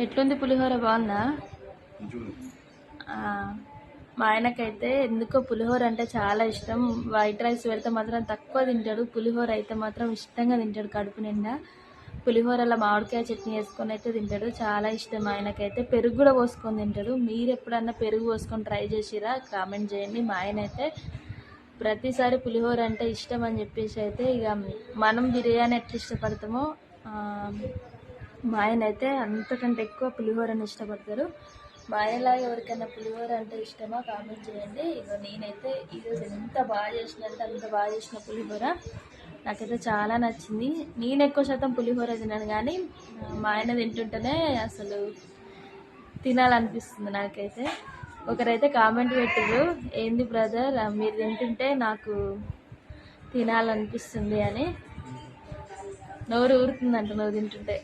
ఎట్లుంది పులిహోర, బాగుందా? మా ఆయనకైతే ఎందుకో పులిహోర అంటే చాలా ఇష్టం. వైట్ రైస్ పెడితే మాత్రం తక్కువ తింటాడు, పులిహోర అయితే మాత్రం ఇష్టంగా తింటాడు కడుపు నిండా. పులిహోరలో మామిడికాయ చట్నీ వేసుకొని అయితే తింటాడు, చాలా ఇష్టం ఆయనకైతే. పెరుగు కూడా పోసుకొని తింటాడు. మీరు ఎప్పుడన్నా పెరుగు పోసుకొని ట్రై చేసిరా? కామెంట్ చేయండి. మా ఆయన అయితే ప్రతిసారి పులిహోర అంటే ఇష్టం అని చెప్పేసి అయితే ఇక మనం బిర్యానీ ఎట్లా ఇష్టపడతామో మా ఆయన అయితే అంతకంటే ఎక్కువ పులిహోరని ఇష్టపడతారు. మా ఆయనలాగా ఎవరికైనా పులిహోర అంటే ఇష్టమా కామెంట్ చేయండి. ఇక నేనైతే ఈరోజు ఎంత బాగా చేసినంటే అంత బాగా చేసిన పులిహోర నాకైతే చాలా నచ్చింది. నేను ఎక్కువ శాతం పులిహోర తిన్నాను, కానీ మా ఆయన తింటుంటేనే అసలు తినాలనిపిస్తుంది నాకైతే. ఒకరైతే కామెంట్ పెట్టిరు, ఏంది బ్రదర్ మీరు తింటుంటే నాకు తినాలనిపిస్తుంది అని. నోరు ఊరుతుందంట నువ్వు తింటుంటే.